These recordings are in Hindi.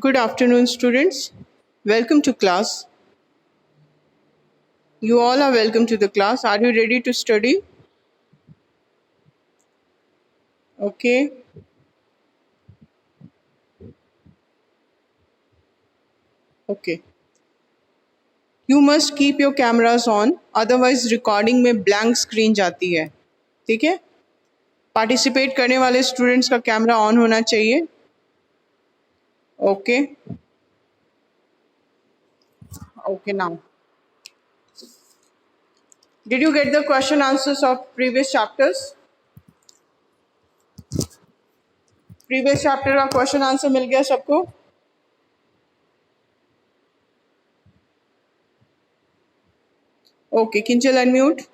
Good afternoon, students. Welcome to class. You all are welcome to the class. Are you ready to study? Okay. Okay. You must keep your cameras on, otherwise recording में blank screen जाती है. ठीक है? Participate करने वाले students का कैमरा ऑन होना चाहिए. Okay. Okay now. Did you get the question answers of previous chapters? Previous chapter का question answer मिल गया सबको? Okay. Kinjal unmute.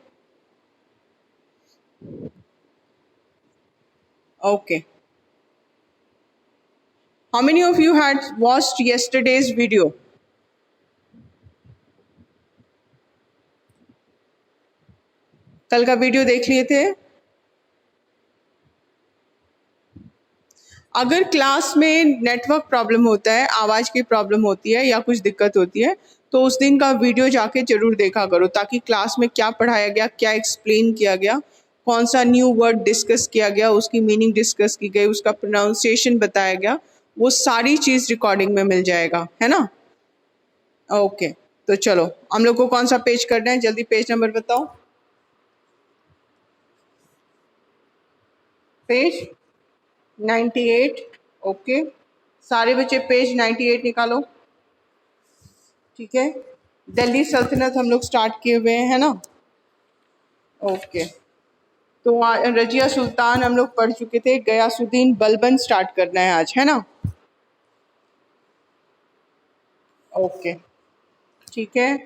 Okay. How many of you had watched yesterday's video? कल का वीडियो देख लिए थे? अगर क्लास में नेटवर्क प्रॉब्लम होता है, आवाज़ की प्रॉब्लम होती है या कुछ दिक्कत होती है, तो उस दिन का वीडियो जाके जरूर देखा करो, ताकि क्लास में क्या पढ़ाया गया, क्या एक्सप्लेन किया गया, कौन सा न्यू वर्ड डिस्कस किया गया, उसकी मीनिंग डिस्कस की गई, उसका प्रोनाउंसिएशन बताया गया, वो सारी चीज़ रिकॉर्डिंग में मिल जाएगा, है ना? ओके, तो चलो हम लोग को कौन सा पेज करना है, जल्दी पेज नंबर बताओ. पेज 98. ओके, सारे बच्चे पेज 98 निकालो. ठीक है, दिल्ली सल्तनत हम लोग स्टार्ट किए हुए हैं, है ना? ओके, तो रजिया सुल्तान हम लोग पढ़ चुके थे. गयासुद्दीन बलबन स्टार्ट करना है आज, है ना? ओके, ठीक है.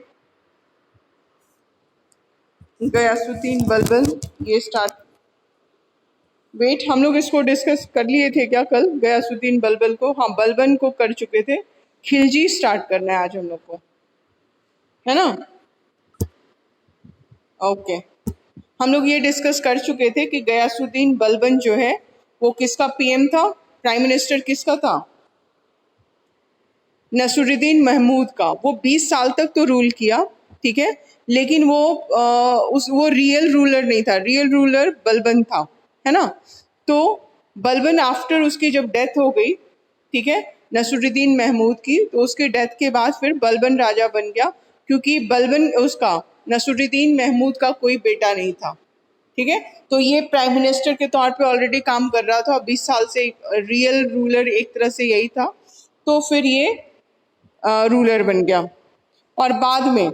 गयासुद्दीन बलबन ये स्टार्ट. वेट, हम लोग इसको डिस्कस कर लिए थे क्या कल? गयासुद्दीन बलबन को, हाँ बलबन को कर चुके थे. खिलजी स्टार्ट करना है आज हम लोग को, है ना? ओके, हम लोग ये डिस्कस कर चुके थे कि गयासुद्दीन बलबन जो है वो किसका पीएम था, प्राइम मिनिस्टर किसका था? नसरुद्दीन महमूद का. वो 20 साल तक तो रूल किया, ठीक है, लेकिन वो रियल रूलर नहीं था. रियल रूलर बलबन था, है ना? तो बलबन आफ्टर उसकी जब डेथ हो गई, ठीक है, नसरुद्दीन महमूद की, तो उसके डेथ के बाद फिर बलबन राजा बन गया, क्योंकि बलबन उसका नसरुद्दीन महमूद का कोई बेटा नहीं था. ठीक है, तो ये प्राइम मिनिस्टर के तौर पे ऑलरेडी काम कर रहा था, 20 साल से रियल रूलर एक तरह से यही था. तो फिर ये रूलर बन गया. और बाद में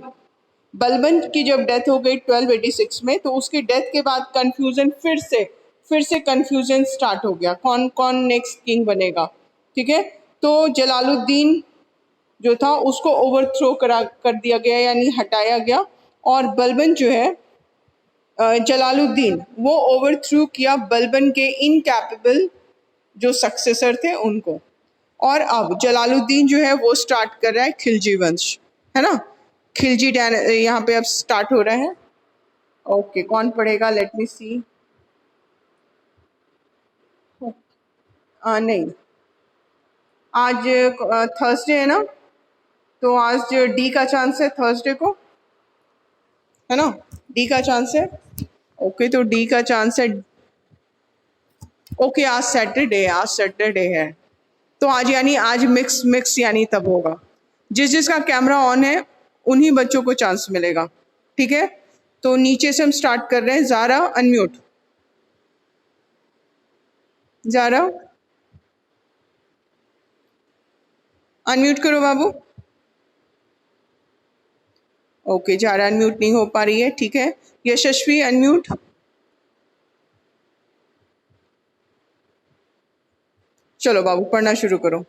बलबन की जब डेथ हो गई 1286 में, तो उसकी डेथ के बाद कंफ्यूजन फिर से कंफ्यूजन स्टार्ट हो गया, कौन कौन नेक्स्ट किंग बनेगा. ठीक है, तो जलालुद्दीन जो था उसको ओवरथ्रो कर दिया गया, यानी हटाया गया. और बलबन जो है जलालुद्दीन, वो ओवरथ्रू किया बलबन के इनकैपेबल जो सक्सेसर थे उनको. और अब जलालुद्दीन जो है वो स्टार्ट कर रहा है खिलजी वंश, है ना? खिलजी यहाँ पे अब स्टार्ट हो रहा है. ओके, कौन पढ़ेगा? लेट मी सी. नहीं, आज थर्सडे है ना, तो आज डी का चांस है थर्सडे को, है ना? डी का चांस है. ओके, तो डी का चांस है. ओके, आज सैटरडे है, तो आज यानी आज मिक्स यानी तब होगा. जिसका कैमरा ऑन है उन्हीं बच्चों को चांस मिलेगा. ठीक है, तो नीचे से हम स्टार्ट कर रहे हैं. ज़ारा अनम्यूट. ज़ारा अनम्यूट करो बाबू. ओके, ज़ारा अनम्यूट नहीं हो पा रही है. ठीक है, यशस्वी अनम्यूट. चलो बाबू पढ़ना शुरू करो.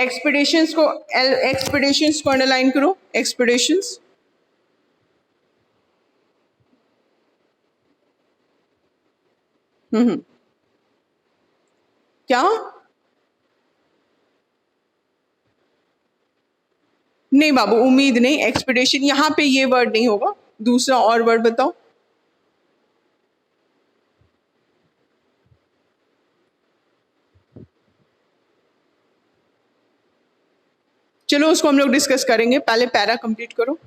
एक्सपेडिशंस को अंडरलाइन करो, एक्सपेडिशंस। क्या? नहीं बाबू, उम्मीद नहीं, एक्सपेडिशन यहाँ पे ये वर्ड नहीं होगा, दूसरा और वर्ड बताओ। चलो उसको हम लोग डिस्कस करेंगे, पहले पैरा कंप्लीट करो।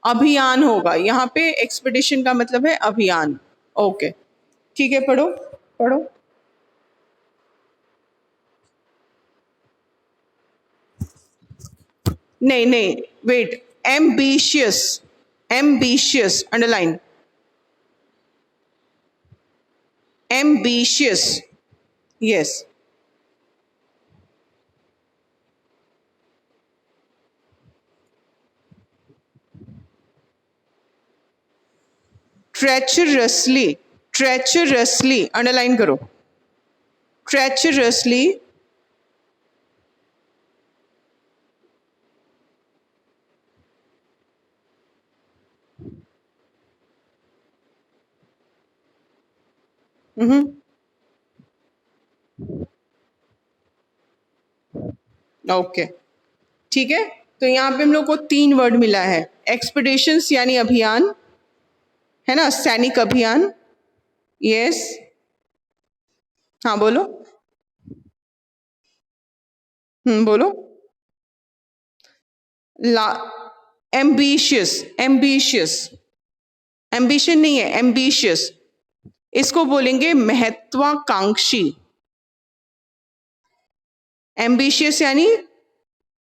अभियान होगा यहाँ पे, एक्सपेडिशन का मतलब है अभियान। ओके ठीक है, पढ़ो पढ़ो। नहीं नहीं, wait, ambitious, ambitious underline, ambitious, yes. Treacherously, treacherously underline करो, ट्रेचरसली। ओके ठीक है, तो यहाँ पे हम लोग को 3 वर्ड मिला है, एक्सपेडिशंस यानी अभियान, है ना, सैनिक अभियान, यस। हाँ बोलो, बोलो। ला, एम्बिशियस, एम्बिशियस, एम्बिशन नहीं है, एम्बिशियस, इसको बोलेंगे महत्वाकांक्षी। एम्बिशियस यानी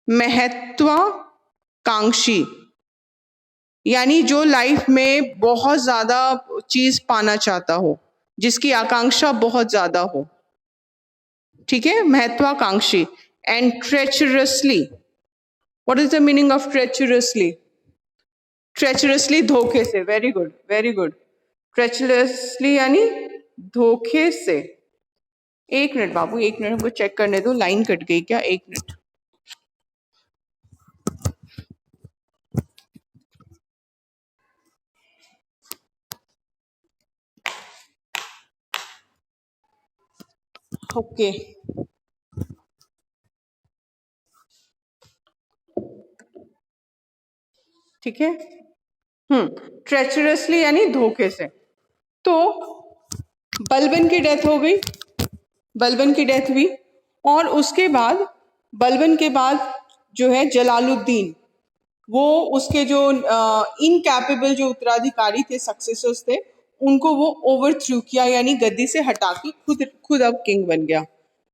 महत्वाकांक्षी, यानी जो लाइफ में बहुत ज्यादा चीज पाना चाहता हो, जिसकी आकांक्षा बहुत ज्यादा हो, ठीक है, महत्वाकांक्षी। And treacherously, what is the meaning of treacherously? Treacherously धोखे से, very good very good. Treacherously यानी धोखे से। एक मिनट बाबू, एक मिनट को चेक करने दो, लाइन कट गई क्या, एक मिनट। ओके ठीक है, ट्रेचरसली यानी धोखे से। तो बलबन की डेथ हो गई, बलबन की डेथ हुई, और उसके बाद बलबन के बाद जो है जलालुद्दीन, वो उसके जो इनकैपेबल जो उत्तराधिकारी थे, सक्सेसर्स थे, उनको वो ओवरथ्रू किया, यानी गद्दी से हटा के खुद खुद अब किंग बन गया।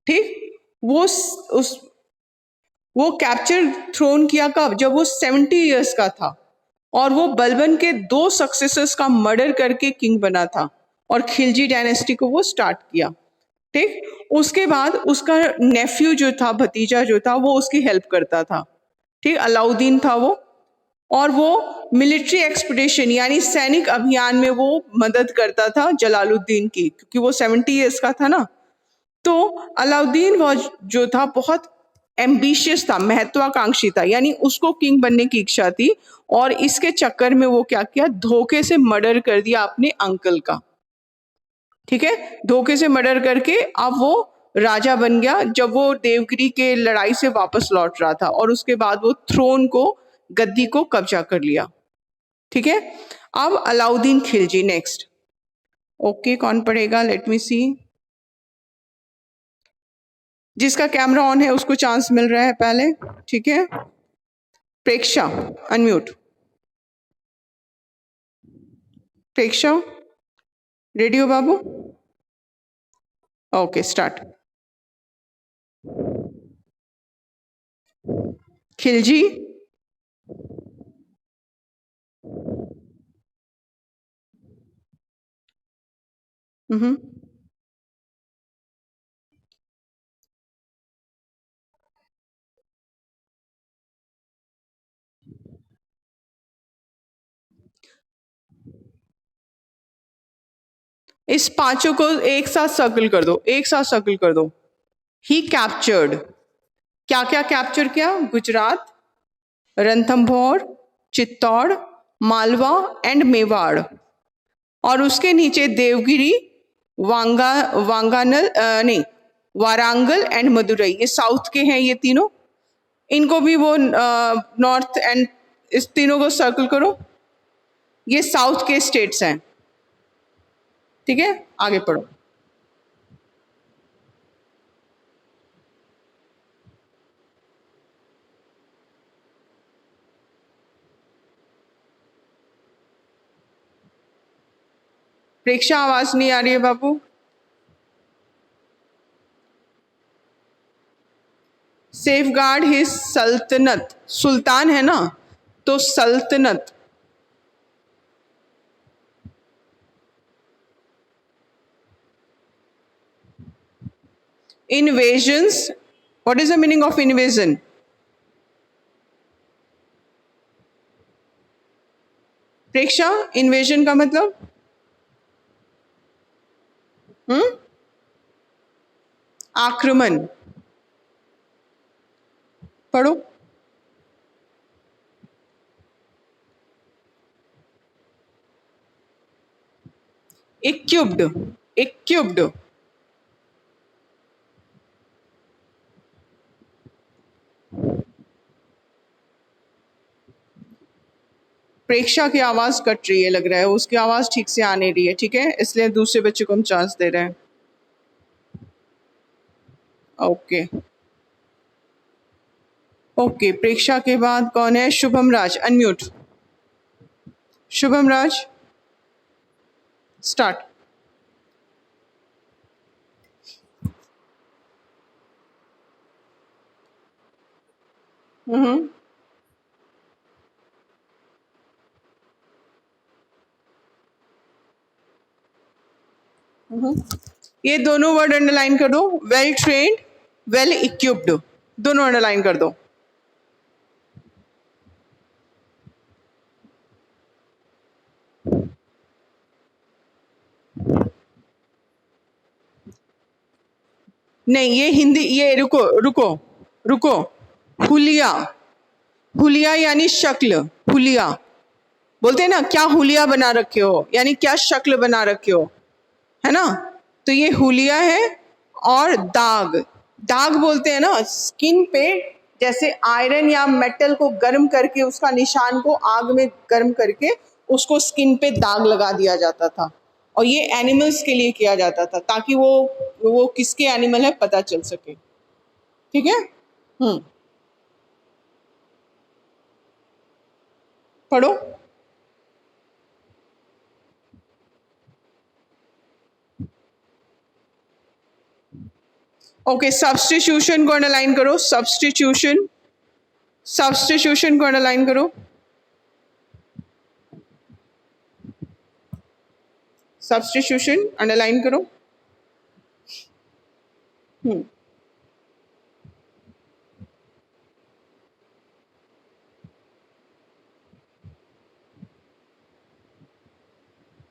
ठीक, वो कैप्चर थ्रोन किया कब? जब वो 70 इयर्स का था, और वो बलबन के 2 सक्सेसर्स का मर्डर करके किंग बना था, और खिलजी डायनेस्टी को वो स्टार्ट किया। ठीक, उसके बाद उसका नेफ्यू जो था, भतीजा जो था, वो उसकी हेल्प करता था। ठीक, अलाउद्दीन था वो, और वो मिलिट्री एक्सपेडिशन यानी सैनिक अभियान में वो मदद करता था जलालुद्दीन की, क्योंकि वो 70 इयर्स का था ना। तो अलाउद्दीन वो जो था बहुत एम्बिशियस था, महत्वाकांक्षी था, यानी उसको किंग बनने की इच्छा थी, और इसके चक्कर में वो क्या किया, धोखे से मर्डर कर दिया अपने अंकल का। ठीक है, धोखे से मर्डर करके अब वो राजा बन गया, जब वो देवगिरी के लड़ाई से वापस लौट रहा था, और उसके बाद वो थ्रोन को, गद्दी को कब्जा कर लिया। ठीक है, अब अलाउद्दीन खिलजी नेक्स्ट। ओके, कौन पढ़ेगा, लेट मी सी। जिसका कैमरा ऑन है उसको चांस मिल रहा है पहले, ठीक है। प्रेक्षा अनम्यूट, प्रेक्षा रेडी हो बाबू? Okay start. खिलजी, इस पांचों को एक साथ सर्कल कर दो, एक साथ सर्कल कर दो। ही कैप्चर्ड, क्या क्या कैप्चर किया? गुजरात, रणथंभौर, चित्तौड़, मालवा एंड मेवाड़, और उसके नीचे देवगिरी, वांगानल नहीं, वारांगल एंड मदुरई, ये साउथ के हैं ये तीनों। इनको भी वो नॉर्थ एंड, इस तीनों को सर्कल करो, ये साउथ के स्टेट्स हैं। ठीक है, आगे पढ़ो। प्रेक्षा, आवाज नहीं आ रही है बाबू। सेफ गार्ड हिज सल्तनत, सुल्तान है ना, तो सल्तनत। Invasions, what is the meaning of invasion? Preksha, invasion का मतलब? आक्रमण। पढ़ो। इक्युब्ड, इक्युब्ड। प्रेक्षा की आवाज कट रही है, लग रहा है उसकी आवाज ठीक से आ नहीं रही है। ठीक है, इसलिए दूसरे बच्चे को हम चांस दे रहे हैं। ओके ओके, प्रेक्षा के बाद कौन है? शुभम राज, अनम्यूट। शुभम राज, स्टार्ट। हम्म ये दोनों वर्ड अंडरलाइन कर दो, वेल ट्रेन्ड, वेल इक्विप्ड, दोनों अंडरलाइन कर दो। नहीं, ये हिंदी, ये रुको रुको रुको। हुलिया, हुलिया यानी शक्ल, हुलिया बोलते हैं ना, क्या हुलिया बना रखे हो, यानी क्या शक्ल बना रखे हो, है ना। तो ये हुलिया है। और दाग, दाग बोलते हैं ना स्किन पे, जैसे आयरन या मेटल को गर्म करके उसका निशान को आग में गर्म करके उसको स्किन पे दाग लगा दिया जाता था। और ये एनिमल्स के लिए किया जाता था, ताकि वो किसके एनिमल है पता चल सके। ठीक है। पढ़ो। ओके, सब्स्टिट्यूशन को अंडरलाइन करो, सब्स्टिट्यूशन, सब्स्टिट्यूशन को अंडरलाइन करो। सब्स्टिट्यूशन अंडरलाइन करो।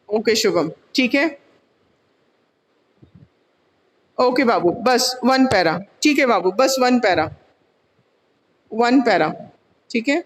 ओके शुभम, ठीक है। ओके बाबू, बस वन पैरा। ठीक है बाबू, बस वन पैरा, वन पैरा। ठीक है।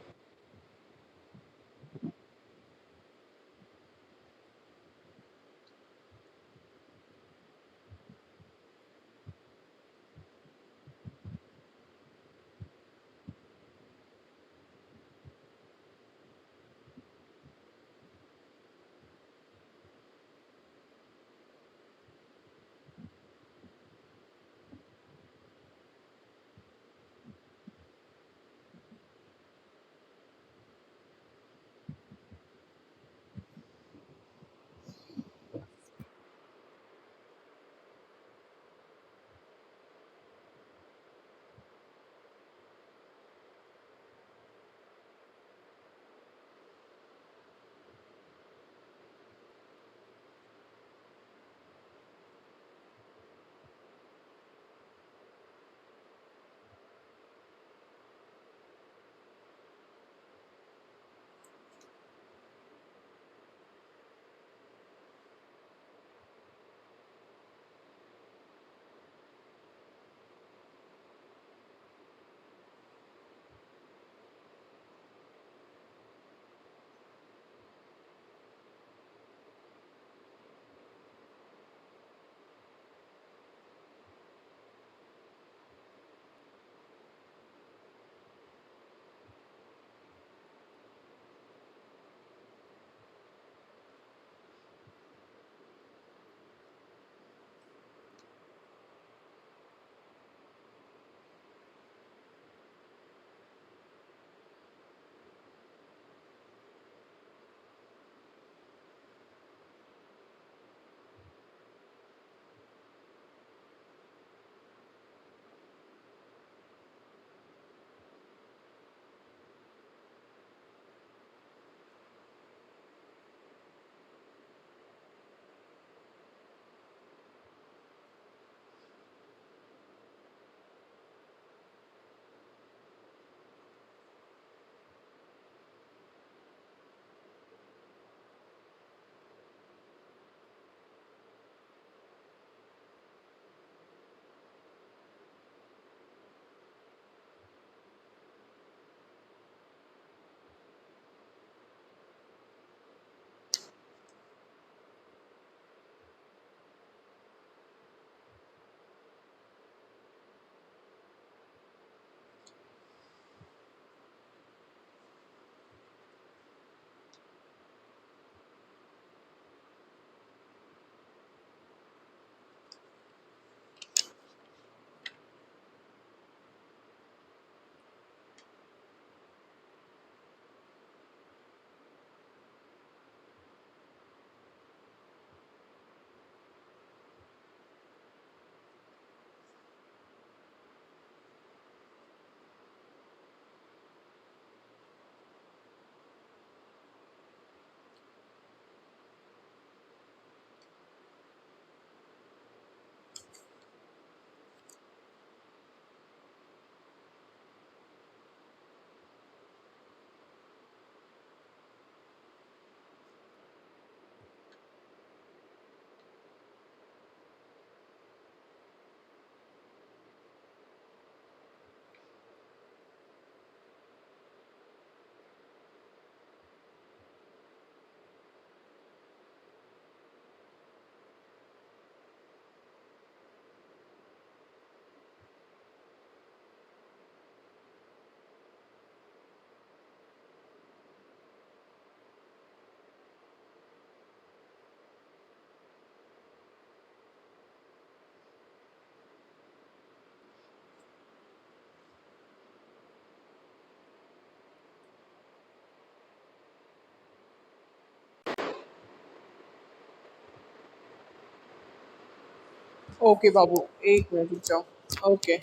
ओके बाबू, एक मिनट रुक जाओ। ओके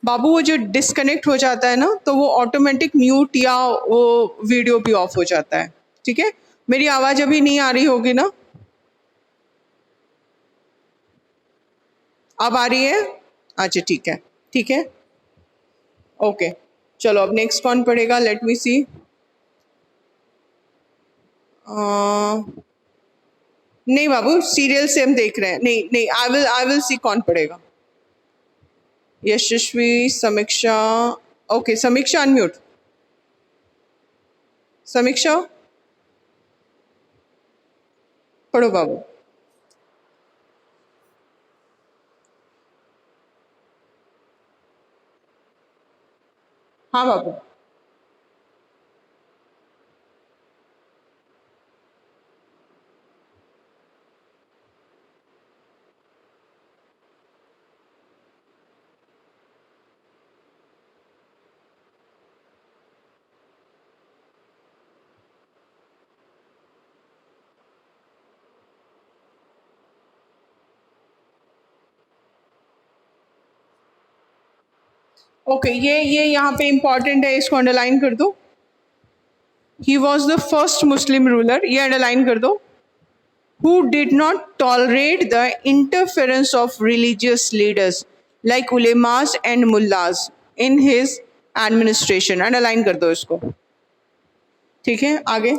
बाबू, वो जो डिस्कनेक्ट हो जाता है ना, तो वो ऑटोमेटिक म्यूट या वो वीडियो भी ऑफ हो जाता है। ठीक है, मेरी आवाज़ अभी नहीं आ रही होगी ना? अब आ रही है? अच्छा ठीक है, ठीक है, ओके। चलो अब नेक्स्ट कौन पढ़ेगा, लेट मी सी। नहीं बाबू, सीरियल से हम देख रहे हैं। नहीं नहीं, आई विल सी कौन पढ़ेगा। यशस्वी, समीक्षा। ओके समीक्षा अनम्यूट। समीक्षा पढ़ो बाबू। हाँ बाबू। ओके, ये यहाँ पे इंपॉर्टेंट है, इसको अंडरलाइन कर दो। He was the first Muslim ruler, ये अंडरलाइन कर दो। Who did not tolerate the interference of religious leaders like ulemas and mullahs in his administration। Underline कर दो इसको। ठीक है, आगे।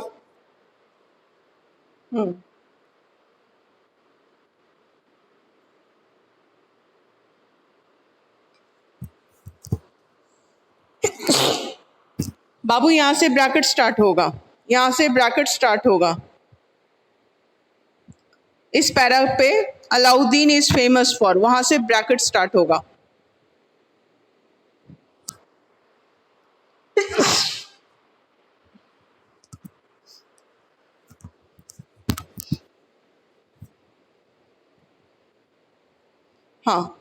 बाबू यहां से ब्रैकेट स्टार्ट होगा, यहां से ब्रैकेट स्टार्ट होगा। इस पैरा पे अलाउद्दीन इज फेमस फॉर, वहां से ब्रैकेट स्टार्ट होगा। हाँ,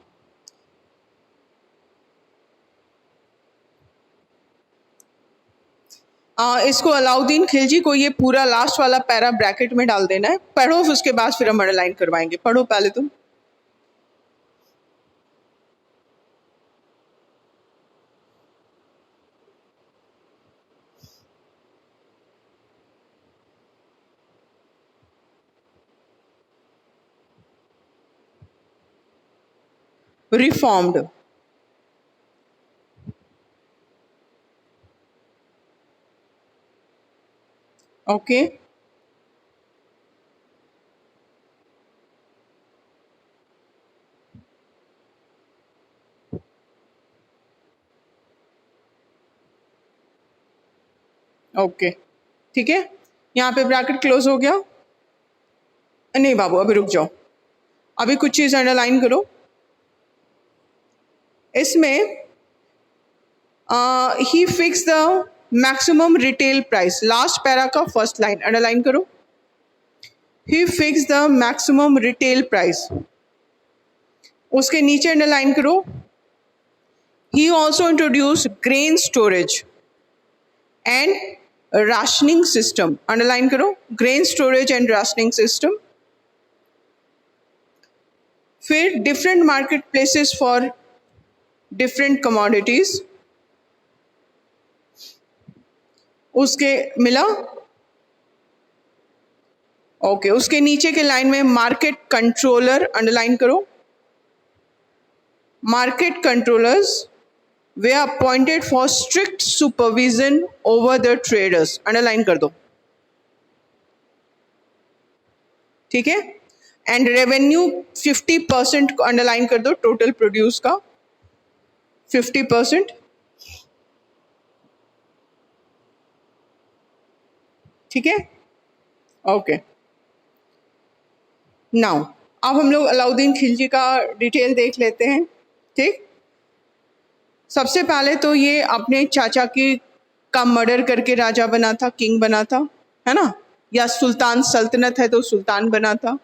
इसको अलाउद्दीन खिलजी को ये पूरा लास्ट वाला पैरा ब्रैकेट में डाल देना है। पढ़ो, फिर उसके बाद फिर हम अंडरलाइन करवाएंगे। पढ़ो पहले तुम। रिफॉर्म्ड। ओके, ओके, ठीक है, यहाँ पे ब्रैकेट क्लोज हो गया। नहीं बाबू, अभी रुक जाओ, अभी कुछ चीज अंडरलाइन करो। इसमें he fix the maximum retail price, last para का फर्स्ट लाइन अंडरलाइन करो। He fix the maximum retail price, उसके नीचे अंडरलाइन करो। He also introduce grain storage and rationing system, underline करो, grain storage and rationing system. फिर different market places for different commodities, उसके मिला। ओके, उसके नीचे के लाइन में मार्केट कंट्रोलर अंडरलाइन करो। Market controllers were appointed for strict supervision over the traders, underline कर दो। ठीक है, एंड रेवेन्यू 50% को अंडरलाइन कर दो, टोटल प्रोड्यूस का 50%। ठीक है, ओके। नाउ अब हम लोग अलाउद्दीन खिलजी का डिटेल देख लेते हैं। ठीक, सबसे पहले तो ये अपने चाचा की का मर्डर करके राजा बना था, किंग बना था, है ना, या सुल्तान, सल्तनत है तो सुल्तान बना था।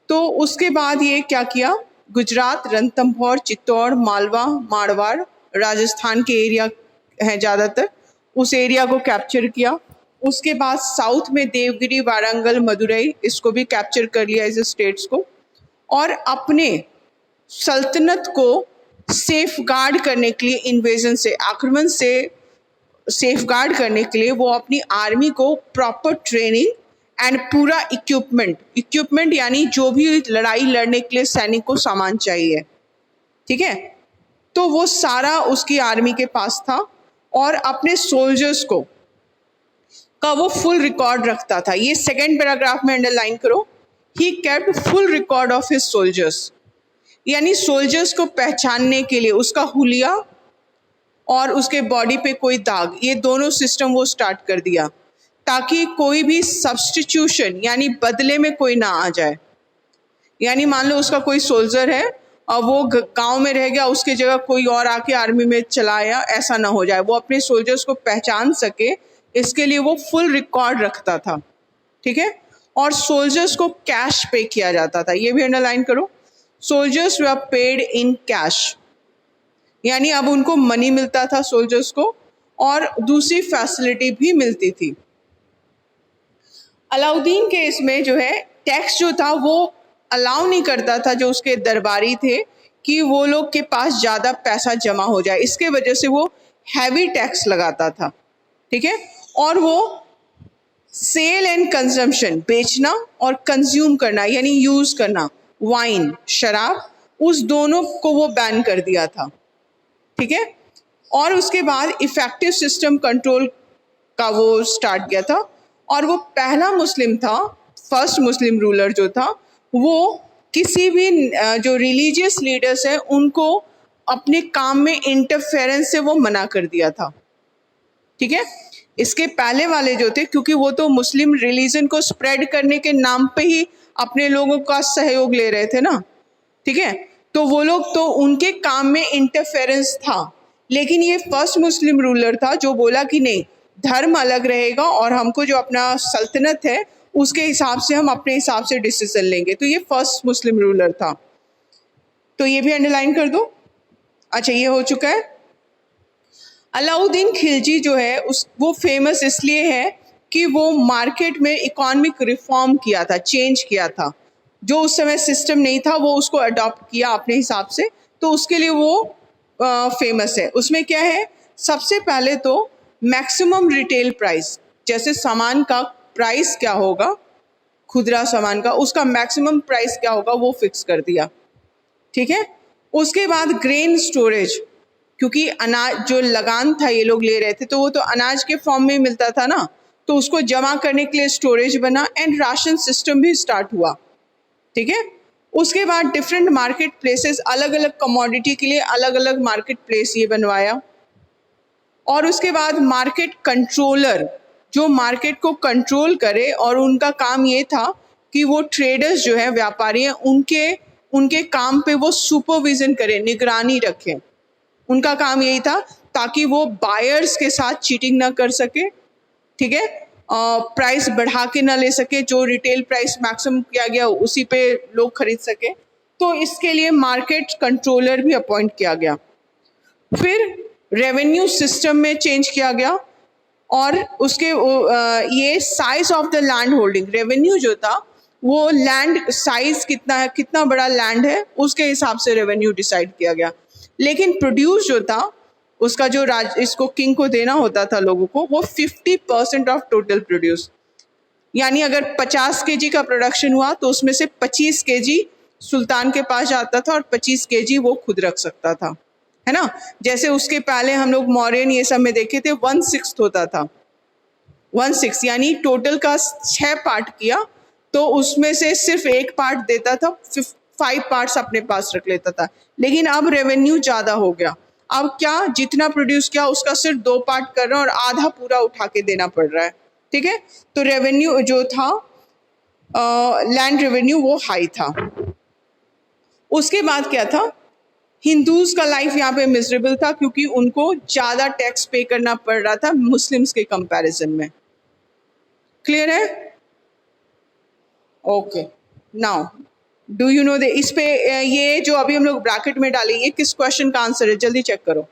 तो उसके बाद ये क्या किया, गुजरात, रणथंभौर, चित्तौड़, मालवा, मारवाड़, राजस्थान के एरिया हैं ज़्यादातर, उस एरिया को कैप्चर किया। उसके बाद साउथ में देवगिरी, वारंगल, मदुरई, इसको भी कैप्चर कर लिया इस स्टेट्स को। और अपने सल्तनत को सेफ गार्ड करने के लिए, इन्वेजन से, आक्रमण से सेफ गार्ड करने के लिए वो अपनी आर्मी को प्रॉपर ट्रेनिंग एंड पूरा इक्विपमेंट यानी जो भी लड़ाई लड़ने के लिए सैनिक को सामान चाहिए, ठीक है, तो वो सारा उसकी आर्मी के पास था। और अपने सोल्जर्स को का वो फुल रिकॉर्ड रखता था। ये सेकंड पैराग्राफ में अंडरलाइन करो, he kept full record of his soldiers, यानी सोल्जर्स को पहचानने के लिए उसका हुलिया और उसके बॉडी पे कोई दाग, ये दोनों सिस्टम वो स्टार्ट कर दिया ताकि कोई भी सब्स्टिट्यूशन यानी बदले में कोई ना आ जाए। यानी मान लो उसका कोई सोल्जर है और वो गांव में रह गया, उसकी जगह कोई और आके आर्मी में चला आया, ऐसा ना हो जाए। वो अपने सोल्जर्स को पहचान सके, इसके लिए वो फुल रिकॉर्ड रखता था, ठीक है। और सोल्जर्स को कैश पे किया जाता था, ये भी अंडरलाइन करो, soldiers were paid in cash, यानी अब उनको मनी मिलता था सोल्जर्स को और दूसरी फैसिलिटी भी मिलती थी। अलाउद्दीन के इसमें जो है टैक्स जो था वो अलाउ नहीं करता था जो उसके दरबारी थे कि वो लोग के पास ज़्यादा पैसा जमा हो जाए, इसके वजह से वो हैवी टैक्स लगाता था, ठीक है। और वो सेल एंड कंजम्पशन, बेचना और कंज्यूम करना यानी यूज़ करना, वाइन शराब, उस दोनों को वो बैन कर दिया था, ठीक है। और उसके बाद इफेक्टिव सिस्टम कंट्रोल का वो स्टार्ट किया था। और वो पहला मुस्लिम था, फर्स्ट मुस्लिम रूलर जो था, वो किसी भी जो रिलीजियस लीडर्स हैं उनको अपने काम में इंटरफेरेंस से वो मना कर दिया था, ठीक है। इसके पहले वाले जो थे, क्योंकि वो तो मुस्लिम रिलीजन को स्प्रेड करने के नाम पे ही अपने लोगों का सहयोग ले रहे थे ना, ठीक है, तो वो लोग तो उनके काम में इंटरफेरेंस था। लेकिन ये फर्स्ट मुस्लिम रूलर था जो बोला कि नहीं, धर्म अलग रहेगा और हमको जो अपना सल्तनत है उसके हिसाब से हम अपने हिसाब से डिसीजन लेंगे। तो ये फर्स्ट मुस्लिम रूलर था, तो ये भी अंडरलाइन कर दो। अच्छा, ये हो चुका है। अलाउद्दीन खिलजी जो है वो फेमस इसलिए है कि वो मार्केट में इकोनॉमिक रिफॉर्म किया था, चेंज किया था, जो उस समय सिस्टम नहीं था वो उसको अडॉप्ट किया अपने हिसाब से, तो उसके लिए वो फेमस है। उसमें क्या है, सबसे पहले तो मैक्सिमम रिटेल प्राइस, जैसे सामान का प्राइस क्या होगा, खुदरा सामान का, उसका मैक्सिमम प्राइस क्या होगा वो फिक्स कर दिया, ठीक है। उसके बाद ग्रेन स्टोरेज, क्योंकि अनाज जो लगान था ये लोग ले रहे थे तो वो तो अनाज के फॉर्म में मिलता था ना, तो उसको जमा करने के लिए स्टोरेज बना एंड राशन सिस्टम भी स्टार्ट हुआ, ठीक है। उसके बाद डिफरेंट मार्केट प्लेसेस, अलग अलग कमोडिटी के लिए अलग अलग मार्केट प्लेस ये बनवाया। और उसके बाद मार्केट कंट्रोलर, जो मार्केट को कंट्रोल करे, और उनका काम ये था कि वो ट्रेडर्स जो है, व्यापारी हैं, उनके काम पे वो सुपरविजन करे, निगरानी रखें, उनका काम यही था ताकि वो बायर्स के साथ चीटिंग ना कर सके, ठीक है, प्राइस बढ़ा के ना ले सके, जो रिटेल प्राइस मैक्सिमम किया गया उसी पे लोग खरीद सके, तो इसके लिए मार्केट कंट्रोलर भी अपॉइंट किया गया। फिर रेवेन्यू सिस्टम में चेंज किया गया और उसके ये size of the land holding, revenue जो था वो लैंड साइज कितना है, कितना बड़ा लैंड है, उसके हिसाब से रेवेन्यू डिसाइड किया गया। लेकिन प्रोड्यूस जो था उसका जो इसको किंग को देना होता था लोगों को, वो 50% ऑफ टोटल प्रोड्यूस, यानी अगर 50 केजी का प्रोडक्शन हुआ तो उसमें से 25 केजी सुल्तान के पास जाता था और 25 केजी वो खुद रख सकता था, है ना। जैसे उसके पहले हम लोग मौर्यन ये सब में देखे थे 1/6 होता था, 1/6 यानी टोटल का 6 पार्ट किया तो उसमें से सिर्फ 1 पार्ट देता था, 5 पार्ट्स अपने पास रख लेता था। लेकिन अब रेवेन्यू ज़्यादा हो गया, अब क्या, जितना प्रोड्यूस किया उसका सिर्फ 2 पार्ट कर रहा है और आधा पूरा उठा के देना पड़ रहा है, ठीक है। तो रेवेन्यू जो था, लैंड रेवेन्यू, वो हाई था। उसके बाद क्या था, हिंदूज का लाइफ यहाँ पे मिजरेबल था क्योंकि उनको ज़्यादा टैक्स पे करना पड़ रहा था मुस्लिम्स के कंपैरिजन में। क्लियर है? Okay, now do you know इस पे ये जो अभी हम लोग ब्रैकेट में डाले, ये किस क्वेश्चन का आंसर है, जल्दी चेक करो।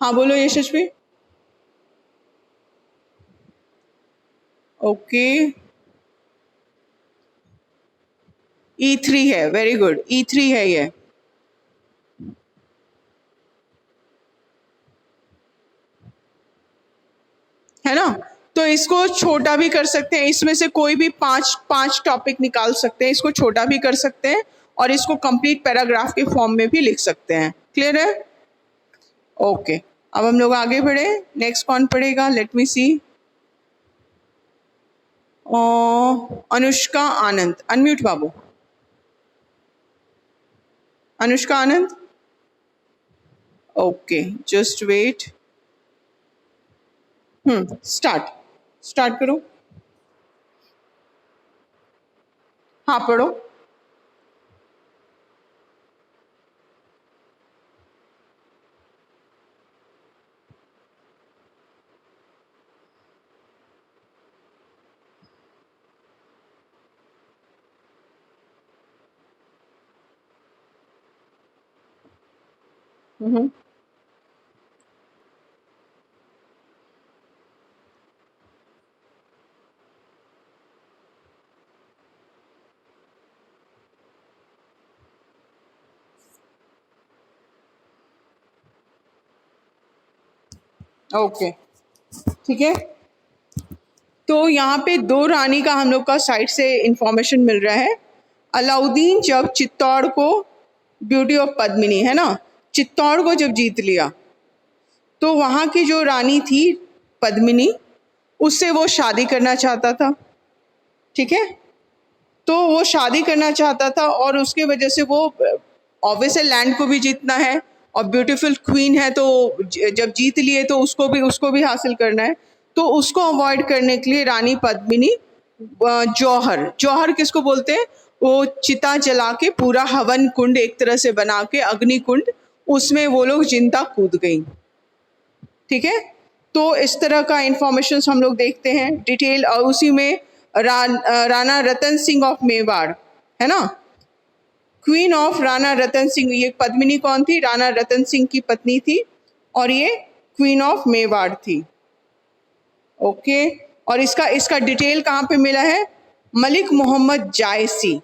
हाँ बोलो यशस्वी। ओके, E3 है, वेरी गुड, E3 है ये, है ना। तो इसको छोटा भी कर सकते हैं, इसमें से कोई भी पांच पांच टॉपिक निकाल सकते हैं, इसको छोटा भी कर सकते हैं और इसको कंप्लीट पैराग्राफ के फॉर्म में भी लिख सकते हैं। क्लियर है? ओके, अब हम लोग आगे बढ़े। नेक्स्ट कौन पढ़ेगा? Let me see. Anushka Anand, unmute बाबू। Anushka Anand, okay, just wait. Start, start करो। हाँ, पढ़ो। हम्म, ओके, ठीक है। तो यहाँ पे दो रानी का हम लोग का साइड से इंफॉर्मेशन मिल रहा है। अलाउद्दीन जब चित्तौड़ को, ब्यूटी ऑफ पद्मिनी है ना, चित्तौड़ को जब जीत लिया तो वहाँ की जो रानी थी पद्मिनी, उससे वो शादी करना चाहता था। ठीक है, तो वो शादी करना चाहता था और उसके वजह से वो ऑब्वियसली लैंड को भी जीतना है और ब्यूटीफुल क्वीन है, तो जब जीत लिए तो उसको भी हासिल करना है। तो उसको अवॉइड करने के लिए रानी पद्मिनी जौहर, जौहर किसको बोलते हैं, वो चिता जला के पूरा हवन कुंड एक तरह से बना के, अग्नि कुंड, उसमें वो लोग जिंदा कूद गई। ठीक है, तो इस तरह का इंफॉर्मेशन हम लोग देखते हैं डिटेल। और उसी में राणा रतन सिंह ऑफ मेवाड़, है ना, क्वीन ऑफ राणा रतन सिंह। ये पद्मिनी कौन थी? राणा रतन सिंह की पत्नी थी और ये क्वीन ऑफ मेवाड़ थी। ओके, और इसका इसका डिटेल कहाँ पे मिला है? मलिक मोहम्मद जायसी,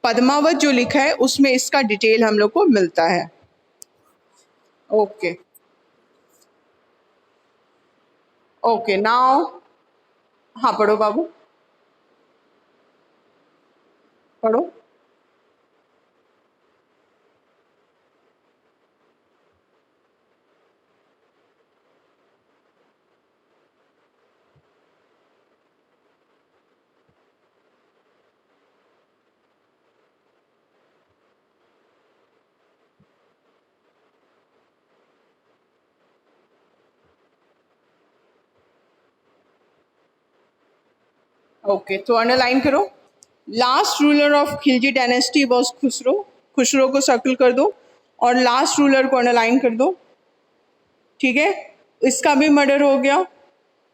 पद्मावत जो लिखा है उसमें इसका डिटेल हम लोग को मिलता है। ओके, ओके, नाउ हाँ, पढ़ो बाबू, पढ़ो। ओके, तो अंडरलाइन करो। Last ruler of Khilji dynasty was Khusro, Khusro को सर्कल कर दो और लास्ट रूलर को अंडरलाइन कर दो। ठीक है, इसका भी मर्डर हो गया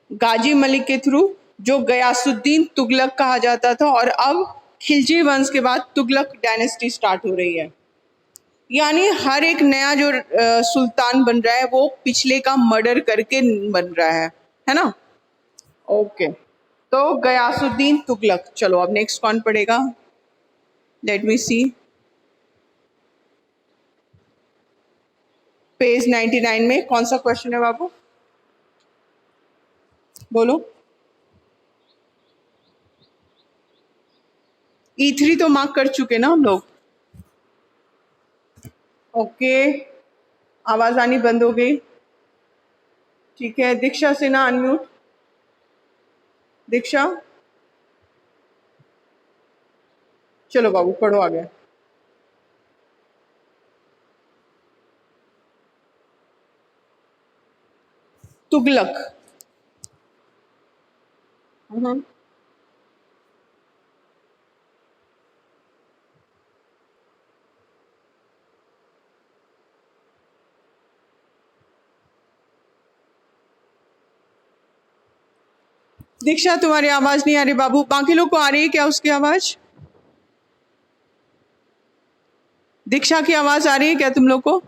गाजी मलिक के थ्रू, जो गयासुद्दीन तुगलक कहा जाता था, और अब खिलजी वंश के बाद तुगलक डायनेस्टी स्टार्ट हो रही है। यानी हर एक नया जो सुल्तान बन रहा है वो पिछले का मर्डर करके बन रहा है ना। ओके, तो गयासुद्दीन तुगलक। चलो अब नेक्स्ट कौन पढ़ेगा? लेट मी सी, पेज 99 में कौन सा क्वेश्चन है बाबू? बोलो। E3 तो मार्क कर चुके ना हम लोग। ओके, आवाज आनी बंद हो गई। ठीक है, दीक्षा सिन्हा अनम्यूट। दीक्षा, चलो बाबू पढ़ो आगे। तुगलक। दीक्षा, तुम्हारी आवाज नहीं आ रही बाबू, बाकी लोग को आ रही है क्या उसकी आवाज? दीक्षा की आवाज आ रही है क्या तुम लोग को?